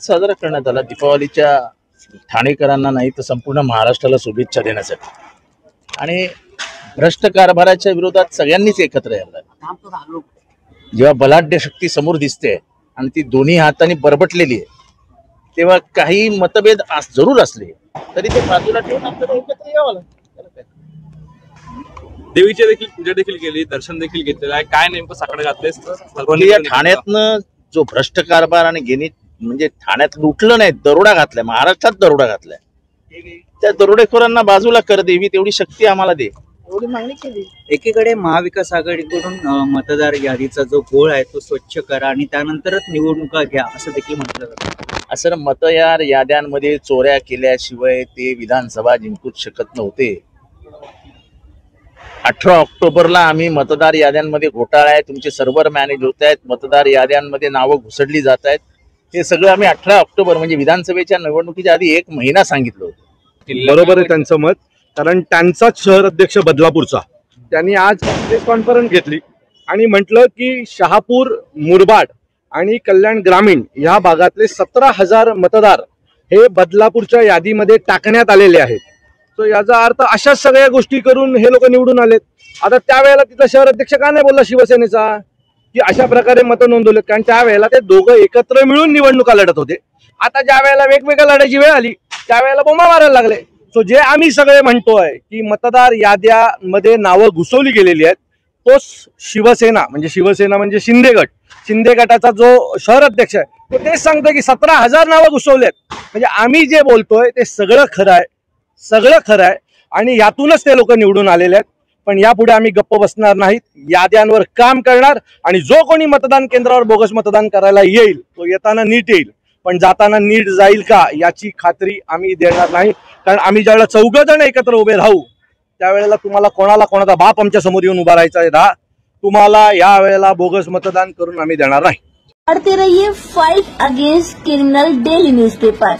साजरा करण्यात आला दीपावलीच्या ठाणेकरांना नाही तर संपूर्ण महाराष्ट्राला शुभेच्छा देण्यासाठी आणि भ्रष्ट कारभाराच्या विरोधात सगळ्यांनीच एकत्र यायला। जेव्हा बलाढ्य शक्ती समोर दिसते आणि ती दोन्ही हातांनी बरबटलेली आहे तेव्हा काही मतभेद जरूर असले तरी ते बाजूला ठेवून आपल्याला एकत्र यावं लागतं। देवीची देखील पूजा देखील केली, दर्शन देखील घेतलेलं आहे। काय नेमकं साकडं घातलंय सर्वांनी? या ठाण्यातनं जो भ्रष्ट कारभार आणि गेनी म्हणजे ठाण्यात लुटलं नाही, दरोडा घातलाय, महाराष्ट्रात दरोडा घातलाय, त्या दरोडेखोरांना बाजूला कर देवी, तेवढी शक्ती आम्हाला दे, एवढी मागणी केली। एकीकडे महाविकास आघाडीकडून मतदार यादीचा जो घोळ आहे तो स्वच्छ करा आणि त्यानंतरच निवडणुका घ्या असं देखील म्हटलं जातं। असं मतदार याद्यांमध्ये चोऱ्या केल्याशिवाय ते विधानसभा जिंकूच शकत नव्हते। 18 ऑक्टोबरला आम्ही मतदार याद्यांमध्ये घोटाळा आहे, तुमचे सर्व्हर मॅनेज होत आहेत, मतदार याद्यांमध्ये नावं घुसडली जात आहेत, हे सगळं आम्ही 18 ऑक्टोबर म्हणजे विधानसभेच्या निवडणुकीच्या आधी 1 महिना सांगितलं होतं। बरोबर आहे त्यांचं मत, कारण त्यांचाच शहर अध्यक्ष बदलापूरचा त्यांनी आज प्रेस कॉन्फरन्स घेतली आणि म्हटलं की शहापूर, मुरबाड आणि कल्याण ग्रामीण या भागातले 17,000 मतदार हे बदलापूरच्या यादीमध्ये टाकण्यात आलेले आहेत। तो याचा अर्थ अशाच सगळ्या गोष्टी करून हे लोक निवडून आलेत। आता त्यावेळेला तिथला शहर अध्यक्ष का नाही बोलला शिवसेनेचा की अशा प्रकारे मतं नोंदवलेत, कारण त्यावेळेला ते दोघं एकत्र मिळून निवडणुका लढत होते। आता ज्या वेळेला वेगवेगळ्या लढायची वेळ आली त्यावेळेला बोंबा मारायला लागले। सो जे आम्ही सगळे म्हणतोय की मतदार याद्यामध्ये नावं घुसवली गेलेली आहेत, तोच शिवसेना म्हणजे शिंदे गटाचा जो शहर अध्यक्ष आहे तो तेच सांगतोय की 17,000 नावं घुसवलेत। म्हणजे आम्ही जे बोलतोय ते सगळं खरं आहे आणि यातूनच ते लोक निवडून आलेले आहेत। पण यापुढे आम्ही गप्प बसणार नाहीत, याद्यांवर काम करणार आणि जो कोणी मतदान केंद्रावर बोगस मतदान करायला येईल तो येताना नीट येईल, पण जाताना नीट जाईल का याची खात्री आम्ही देणार नाही। कारण आम्ही ज्यावेळेला 4 जण एकत्र उभे राहू त्यावेळेला तुम्हाला कोणाचा बाप आमच्या समोर येऊन उभा राहायचा आहे, तुम्हाला या वेळेला बोगस मतदान करून आम्ही देणार नाही। पढ़ते रहिए fight against criminal daily newspaper.